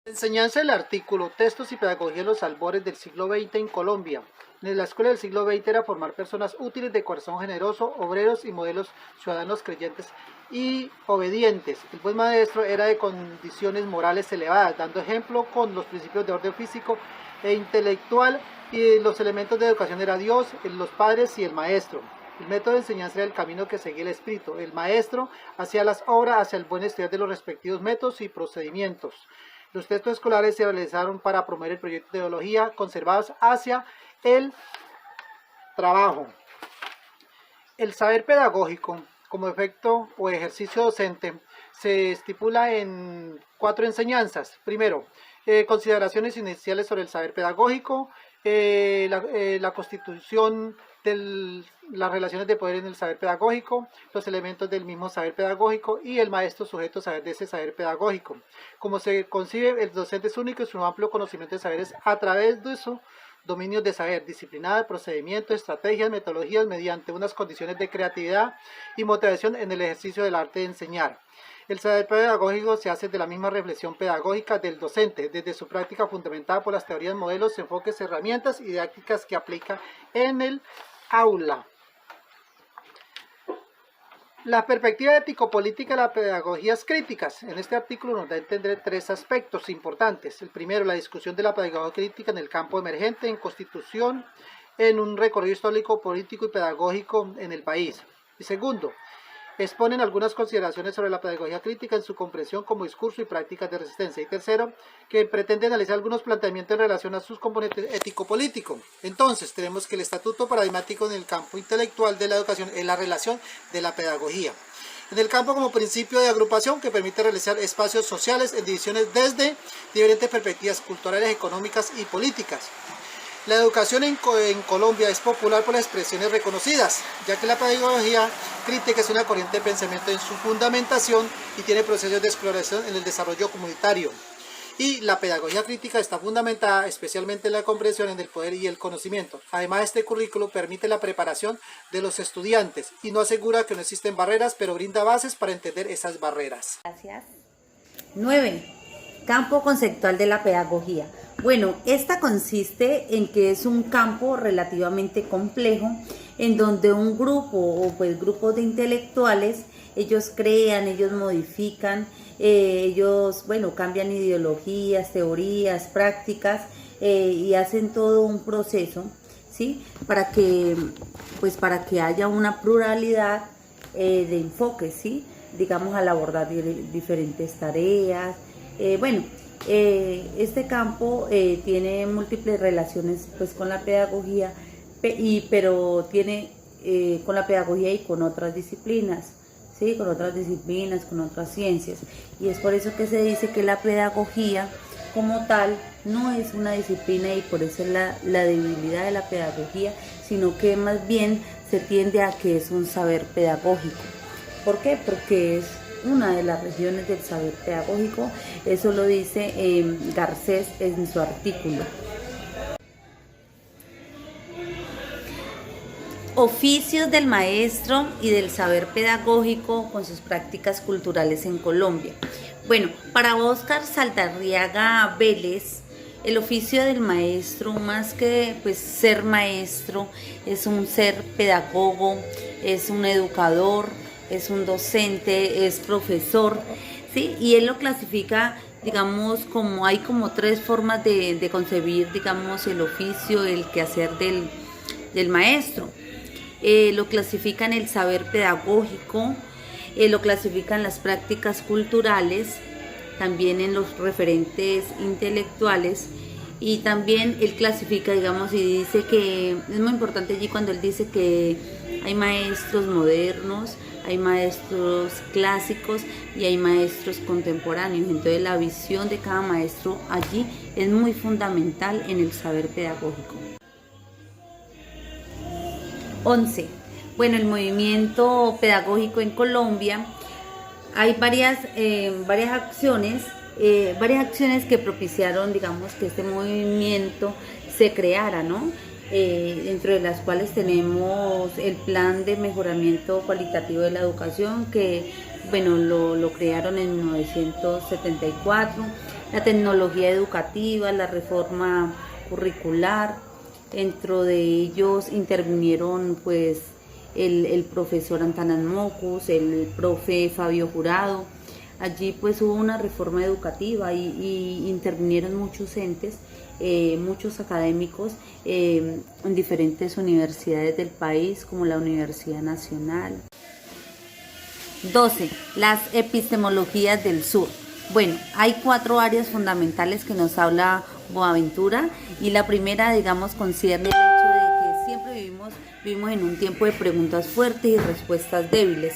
Enseñanza del artículo Textos y Pedagogía en los albores del siglo XX en Colombia. En la escuela del siglo XX era formar personas útiles de corazón generoso, obreros y modelos ciudadanos creyentes y obedientes. El buen maestro era de condiciones morales elevadas, dando ejemplo con los principios de orden físico e intelectual, y los elementos de educación era Dios, los padres y el maestro. El método de enseñanza era el camino que seguía el espíritu. El maestro hacía las obras hacia el buen estudiar de los respectivos métodos y procedimientos. Los textos escolares se realizaron para promover el proyecto de ideología conservados hacia el trabajo. El saber pedagógico como efecto o ejercicio docente se estipula en 4 enseñanzas. Primero, consideraciones iniciales sobre el saber pedagógico, la constitución de las relaciones de poder en el saber pedagógico, los elementos del mismo saber pedagógico y el maestro sujeto a saber de ese saber pedagógico. Como se concibe, el docente es único en su amplio conocimiento de saberes a través de su dominio de saber, disciplina, procedimientos, estrategias, metodologías, mediante unas condiciones de creatividad y motivación en el ejercicio del arte de enseñar. El saber pedagógico se hace de la misma reflexión pedagógica del docente, desde su práctica fundamentada por las teorías, modelos, enfoques, herramientas y didácticas que aplica en el aula. La perspectiva ético-política de las pedagogías críticas. En este artículo nos da a entender 3 aspectos importantes. El primero, la discusión de la pedagogía crítica en el campo emergente, en constitución, en un recorrido histórico, político y pedagógico en el país. Y segundo, exponen algunas consideraciones sobre la pedagogía crítica en su comprensión como discurso y prácticas de resistencia. Y tercero, que pretende analizar algunos planteamientos en relación a sus componentes ético-políticos. Entonces, tenemos que el estatuto paradigmático en el campo intelectual de la educación es la relación de la pedagogía. En el campo como principio de agrupación que permite realizar espacios sociales en divisiones desde diferentes perspectivas culturales, económicas y políticas. La educación en Colombia es popular por las expresiones reconocidas, ya que la pedagogía crítica es una corriente de pensamiento en su fundamentación y tiene procesos de exploración en el desarrollo comunitario. Y la pedagogía crítica está fundamentada especialmente en la comprensión en el poder y el conocimiento. Además, este currículo permite la preparación de los estudiantes y no asegura que no existen barreras, pero brinda bases para entender esas barreras. Gracias. 9. Campo conceptual de la pedagogía. Bueno, esta consiste en que es un campo relativamente complejo en donde un grupo o pues grupos de intelectuales, ellos crean, ellos modifican, ellos, bueno, cambian ideologías, teorías, prácticas y hacen todo un proceso, ¿sí? Para que haya una pluralidad de enfoques, ¿sí? Digamos, al abordar diferentes tareas, este campo tiene múltiples relaciones pues con la pedagogía, pero tiene con la pedagogía y con otras disciplinas, ¿sí? Con otras disciplinas, con otras ciencias. Y es por eso que se dice que la pedagogía como tal no es una disciplina y por eso es la debilidad de la pedagogía, sino que más bien se tiende a que es un saber pedagógico. ¿Por qué? Porque es una de las regiones del saber pedagógico, eso lo dice Garcés en su artículo. Oficios del maestro y del saber pedagógico con sus prácticas culturales en Colombia. Bueno, para Óscar Saldarriaga Vélez, el oficio del maestro, más que pues ser maestro, es un ser pedagogo, es un educador, es un docente, es profesor, ¿sí? Y él lo clasifica, digamos, como hay como 3 formas de concebir, digamos, el oficio, el quehacer del maestro. Lo clasifica en el saber pedagógico, lo clasifica en las prácticas culturales, también en los referentes intelectuales, y también él clasifica, digamos, y dice que es muy importante allí cuando él dice que hay maestros modernos, hay maestros clásicos y hay maestros contemporáneos. Entonces la visión de cada maestro allí es muy fundamental en el saber pedagógico. 11. Bueno, el movimiento pedagógico en Colombia, hay varias acciones que propiciaron, digamos, que este movimiento se creara, ¿no? Dentro de las cuales tenemos el plan de mejoramiento cualitativo de la educación, que bueno, lo crearon en 1974, la tecnología educativa, la reforma curricular. Dentro de ellos intervinieron pues el profesor Antanas Mocus, el profe Fabio Jurado. Allí pues hubo una reforma educativa y intervinieron muchos entes, muchos académicos en diferentes universidades del país, como la Universidad Nacional. 12. Las epistemologías del sur. Bueno, hay 4 áreas fundamentales que nos habla Boaventura, y la primera, digamos, concierne el hecho de que siempre vivimos en un tiempo de preguntas fuertes y respuestas débiles.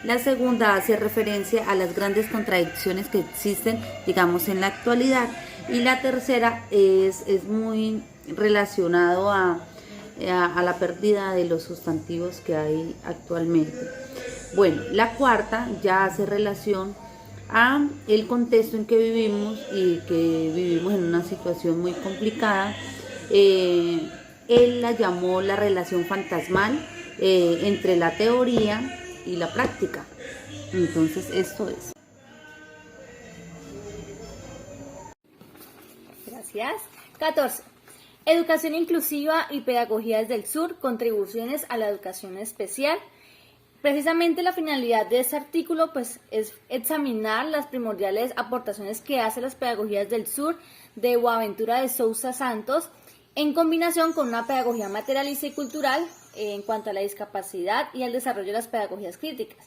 La segunda hace referencia a las grandes contradicciones que existen, digamos, en la actualidad. Y la tercera es muy relacionado a la pérdida de los sustantivos que hay actualmente. Bueno, la cuarta ya hace relación a el contexto en que vivimos y que vivimos en una situación muy complicada. Él la llamó la relación fantasmal entre la teoría y la práctica. Entonces esto es. Gracias. 14. Educación inclusiva y pedagogías del sur, contribuciones a la educación especial. Precisamente la finalidad de este artículo pues, es examinar las primordiales aportaciones que hacen las pedagogías del sur de Boaventura de Sousa Santos en combinación con una pedagogía materialista y cultural en cuanto a la discapacidad y al desarrollo de las pedagogías críticas,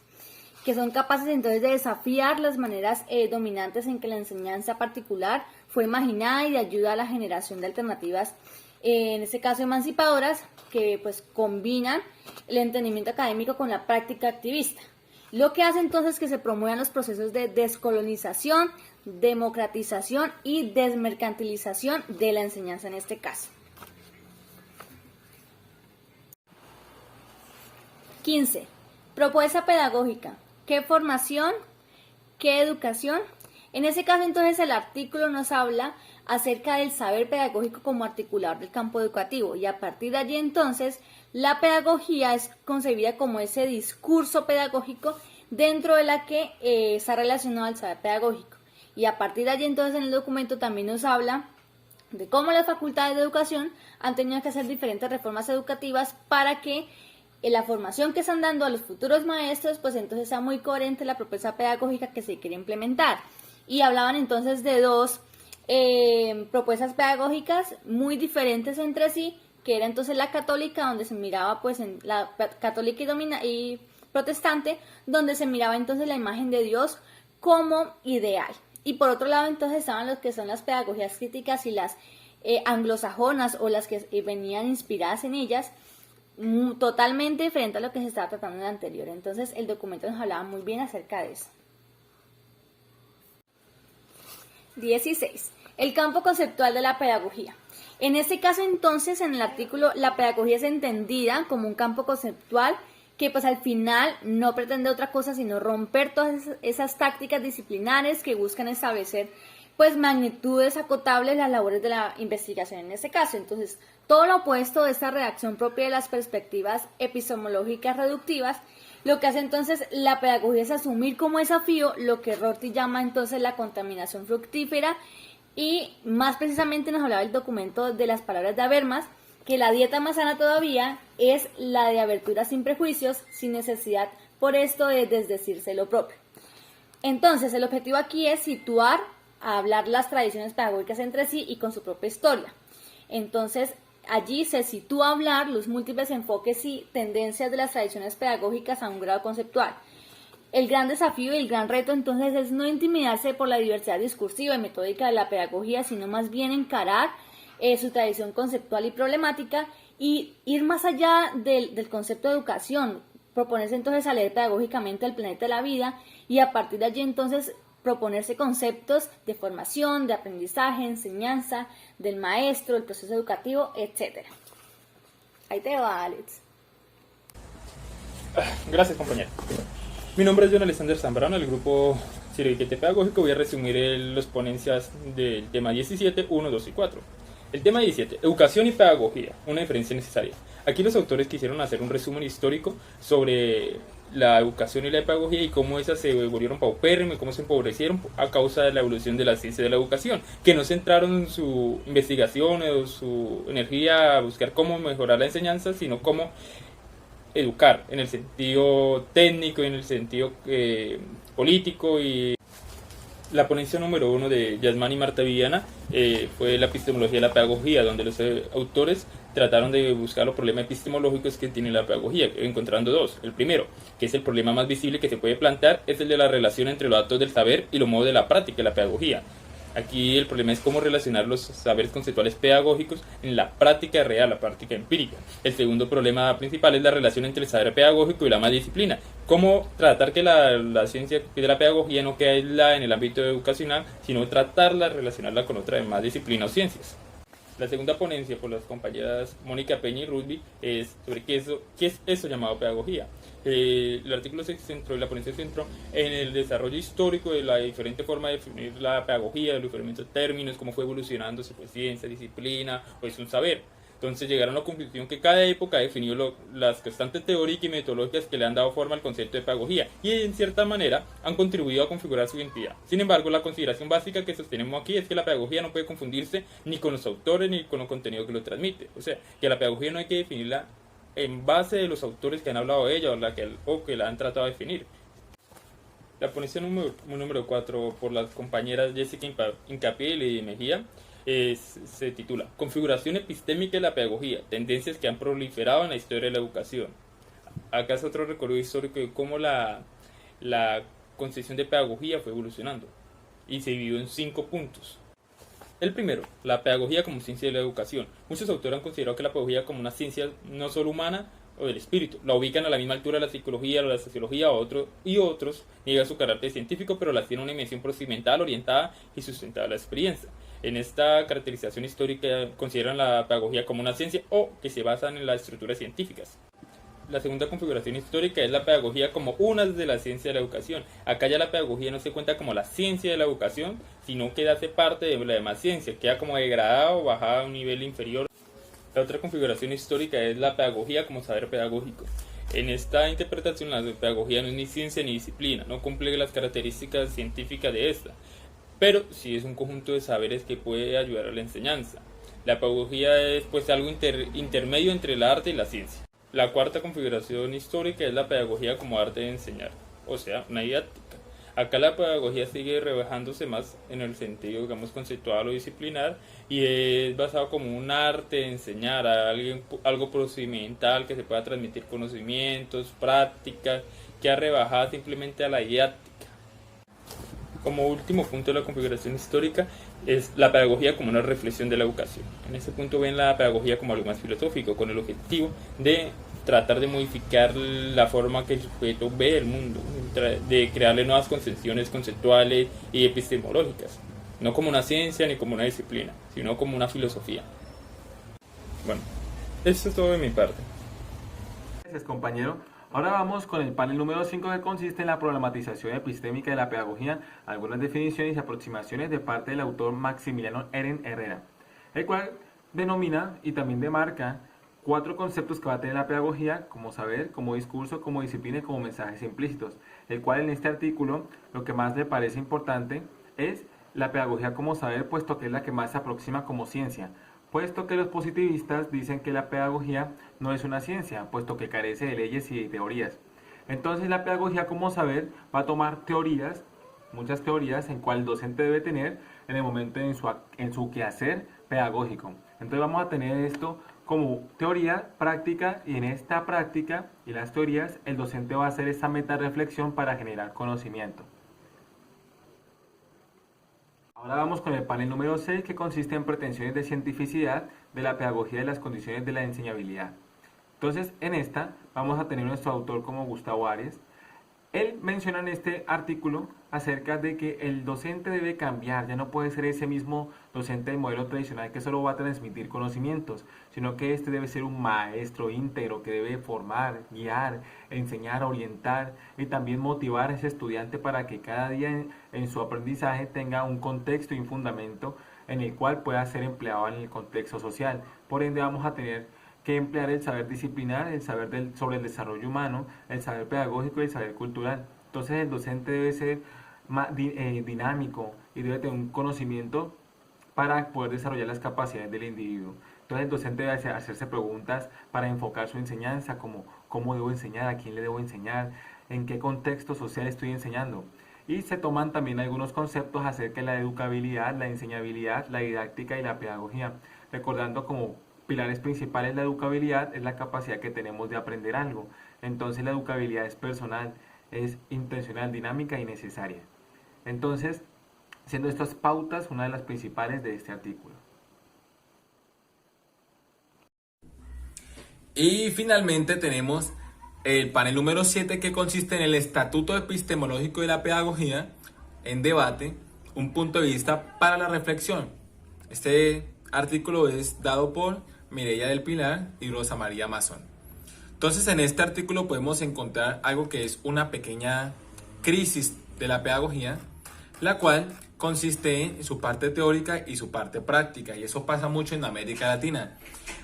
que son capaces entonces de desafiar las maneras dominantes en que la enseñanza particular fue imaginada y de ayuda a la generación de alternativas, en este caso emancipadoras, que pues combinan el entendimiento académico con la práctica activista. Lo que hace entonces que se promuevan los procesos de descolonización, democratización y desmercantilización de la enseñanza en este caso. 15. Propuesta pedagógica. ¿Qué formación? ¿Qué educación? En ese caso entonces el artículo nos habla acerca del saber pedagógico como articulador del campo educativo, y a partir de allí entonces la pedagogía es concebida como ese discurso pedagógico dentro de la que está relacionado al saber pedagógico, y a partir de allí entonces en el documento también nos habla de cómo las facultades de educación han tenido que hacer diferentes reformas educativas para que la formación que están dando a los futuros maestros pues entonces sea muy coherente la propuesta pedagógica que se quiere implementar. Y hablaban entonces de 2 propuestas pedagógicas muy diferentes entre sí, que era entonces la católica, donde se miraba pues en la católica y protestante, donde se miraba entonces la imagen de Dios como ideal. Y por otro lado entonces estaban los que son las pedagogías críticas y las anglosajonas, o las que venían inspiradas en ellas, totalmente diferente a lo que se estaba tratando en el anterior. Entonces el documento nos hablaba muy bien acerca de eso. 16. El campo conceptual de la pedagogía. En este caso entonces en el artículo la pedagogía es entendida como un campo conceptual que pues al final no pretende otra cosa sino romper todas esas tácticas disciplinares que buscan establecer pues magnitudes acotables las labores de la investigación en este caso. Entonces todo lo opuesto de esta redacción propia de las perspectivas epistemológicas reductivas. Lo que hace entonces la pedagogía es asumir como desafío lo que Rorty llama entonces la contaminación fructífera, y más precisamente nos hablaba el documento de las palabras de Habermas, que la dieta más sana todavía es la de abertura sin prejuicios, sin necesidad por esto de desdecirse lo propio. Entonces el objetivo aquí es situar, a hablar las tradiciones pedagógicas entre sí y con su propia historia. Entonces allí se sitúa a hablar los múltiples enfoques y tendencias de las tradiciones pedagógicas a un grado conceptual. El gran desafío y el gran reto entonces es no intimidarse por la diversidad discursiva y metódica de la pedagogía, sino más bien encarar su tradición conceptual y problemática y ir más allá del concepto de educación, proponerse entonces a leer pedagógicamente el planeta de la vida y a partir de allí entonces proponerse conceptos de formación, de aprendizaje, enseñanza, del maestro, del proceso educativo, etc. Ahí te va, Alex. Gracias, compañero. Mi nombre es John Alexander Zambrano, del grupo Ciroiquete Pedagógico. Voy a resumir las ponencias del tema 17, 1, 2 y 4. El tema 17, educación y pedagogía, una diferencia necesaria. Aquí los autores quisieron hacer un resumen histórico sobre la educación y la pedagogía y cómo esas se volvieron paupérrimas y cómo se empobrecieron a causa de la evolución de la ciencia de la educación, que no centraron su investigación o su energía a buscar cómo mejorar la enseñanza, sino cómo educar en el sentido técnico, en el sentido político. Y la ponencia número 1 de Yasmán y Marta Viviana fue la epistemología de la pedagogía, donde los autores trataron de buscar los problemas epistemológicos que tiene la pedagogía, encontrando dos. El primero, que es el problema más visible que se puede plantear, es el de la relación entre los actos del saber y los modos de la práctica de la pedagogía. Aquí el problema es cómo relacionar los saberes conceptuales pedagógicos en la práctica real, la práctica empírica. El segundo problema principal es la relación entre el saber pedagógico y la más disciplina. Cómo tratar que la ciencia de la pedagogía no quede aislada en el ámbito educacional, sino tratarla, relacionarla con otra más disciplina o ciencias. La segunda ponencia por las compañeras Mónica Peña y Rugby es sobre qué es eso llamado pedagogía. El artículo se centró, la ponencia se centró en el desarrollo histórico de la diferente forma de definir la pedagogía, de los diferentes términos, cómo fue evolucionando, si fue ciencia, disciplina o es un saber. Entonces llegaron a la conclusión que cada época ha definido las constantes teóricas y metodológicas que le han dado forma al concepto de pedagogía y en cierta manera han contribuido a configurar su identidad. Sin embargo, la consideración básica que sostenemos aquí es que la pedagogía no puede confundirse ni con los autores ni con los contenidos que lo transmite. O sea, que la pedagogía no hay que definirla en base de los autores que han hablado de ella o que la han tratado de definir. La ponencia número 4 por las compañeras Jessica Incapié y Mejía se titula Configuración epistémica de la pedagogía, tendencias que han proliferado en la historia de la educación. Acá es otro recorrido histórico de cómo la concepción de pedagogía fue evolucionando y se dividió en 5 puntos. El primero, la pedagogía como ciencia de la educación. Muchos autores han considerado que la pedagogía como una ciencia no solo humana o del espíritu. La ubican a la misma altura de la psicología o la sociología y otros niegan su carácter científico, pero la tienen una dimensión procedimental orientada y sustentada a la experiencia. En esta caracterización histórica consideran la pedagogía como una ciencia o que se basan en las estructuras científicas. La segunda configuración histórica es la pedagogía como una de las ciencias de la educación. Acá ya la pedagogía no se cuenta como la ciencia de la educación, sino que hace parte de la demás ciencia, queda como degradada o bajada a un nivel inferior. La otra configuración histórica es la pedagogía como saber pedagógico. En esta interpretación la pedagogía no es ni ciencia ni disciplina, no cumple las características científicas de esta, pero sí es un conjunto de saberes que puede ayudar a la enseñanza. La pedagogía es pues algo intermedio entre el arte y la ciencia. La cuarta configuración histórica es la pedagogía como arte de enseñar, o sea, una didáctica. Acá la pedagogía sigue rebajándose más en el sentido, digamos, conceptual o disciplinar y es basado como un arte de enseñar, algo procedimental que se pueda transmitir conocimientos, prácticas, que ha rebajado simplemente a la didáctica. Como último punto de la configuración histórica es la pedagogía como una reflexión de la educación. En este punto ven la pedagogía como algo más filosófico, con el objetivo de tratar de modificar la forma que el sujeto ve el mundo, de crearle nuevas concepciones conceptuales y epistemológicas, no como una ciencia ni como una disciplina, sino como una filosofía. Bueno, eso es todo de mi parte. Gracias, compañero. Ahora vamos con el panel número 5, que consiste en la problematización epistémica de la pedagogía, algunas definiciones y aproximaciones de parte del autor Maximiliano Eren Herrera, el cual denomina y también demarca 4 conceptos que va a tener la pedagogía, como saber, como discurso, como disciplina y como mensajes implícitos, el cual en este artículo lo que más le parece importante es la pedagogía como saber, puesto que es la que más se aproxima como ciencia, puesto que los positivistas dicen que la pedagogía no es una ciencia, puesto que carece de leyes y de teorías. Entonces la pedagogía como saber va a tomar teorías, muchas teorías, en cual el docente debe tener en el momento en su quehacer pedagógico. Entonces vamos a tener esto como teoría, práctica, y en esta práctica y las teorías el docente va a hacer esta metarreflexión para generar conocimiento. Ahora vamos con el panel número 6, que consiste en pretensiones de cientificidad de la pedagogía y las condiciones de la enseñabilidad. Entonces, en esta vamos a tener nuestro autor como Gustavo Arias. Él menciona en este artículo acerca de que el docente debe cambiar, ya no puede ser ese mismo docente del modelo tradicional que solo va a transmitir conocimientos, sino que este debe ser un maestro íntegro que debe formar, guiar, enseñar, orientar y también motivar a ese estudiante para que cada día en su aprendizaje tenga un contexto y un fundamento en el cual pueda ser empleado en el contexto social. Por ende vamos a tener que emplear el saber disciplinar, sobre el desarrollo humano, el saber pedagógico y el saber cultural. Entonces el docente debe ser más dinámico y debe tener un conocimiento para poder desarrollar las capacidades del individuo. Entonces el docente debe hacerse preguntas para enfocar su enseñanza, como cómo debo enseñar, a quién le debo enseñar, en qué contexto social estoy enseñando. Y se toman también algunos conceptos acerca de la educabilidad, la enseñabilidad, la didáctica y la pedagogía, recordando como pilares principales la educabilidad es la capacidad que tenemos de aprender algo. Entonces la educabilidad es personal, es intencional, dinámica y necesaria. Entonces, siendo estas pautas una de las principales de este artículo. Y finalmente tenemos el panel número 7, que consiste en el Estatuto Epistemológico de la Pedagogía en debate, un punto de vista para la reflexión. Este artículo es dado por Mireia del Pilar y Rosa María Mazón. Entonces, en este artículo podemos encontrar algo que es una pequeña crisis de la pedagogía, la cual consiste en su parte teórica y su parte práctica, y eso pasa mucho en América Latina.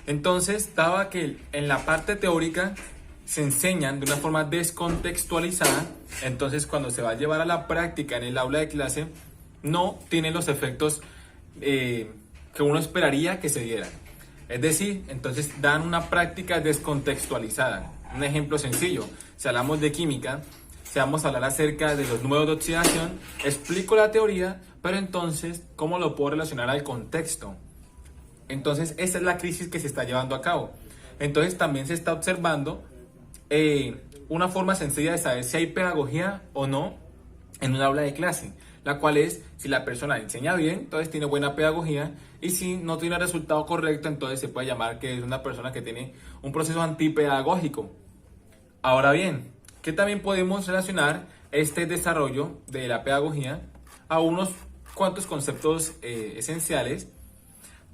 Entonces, daba que en la parte teórica se enseñan de una forma descontextualizada, entonces cuando se va a llevar a la práctica en el aula de clase, no tienen los efectos que uno esperaría que se dieran. Es decir, entonces dan una práctica descontextualizada. Un ejemplo sencillo, si hablamos de química, si vamos a hablar acerca de los números de oxidación, explico la teoría, pero entonces, ¿cómo lo puedo relacionar al contexto? Entonces, esa es la crisis que se está llevando a cabo. Entonces, también se está observando una forma sencilla de saber si hay pedagogía o no en un aula de clase, la cual es, si la persona enseña bien, entonces tiene buena pedagogía, y si no tiene el resultado correcto, entonces se puede llamar que es una persona que tiene un proceso antipedagógico. Ahora bien, ¿qué también podemos relacionar este desarrollo de la pedagogía a unos cuantos conceptos esenciales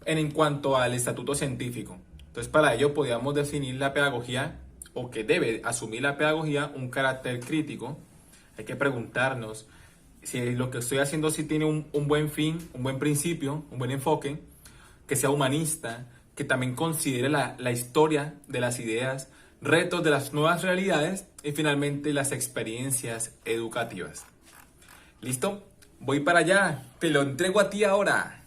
en cuanto al estatuto científico? Entonces, para ello podríamos definir la pedagogía, o que debe asumir la pedagogía, un carácter crítico. Hay que preguntarnos si lo que estoy haciendo sí tiene un buen fin, un buen principio, un buen enfoque, que sea humanista, que también considere la historia de las ideas, retos de las nuevas realidades y finalmente las experiencias educativas. ¿Listo? Voy para allá, te lo entrego a ti ahora.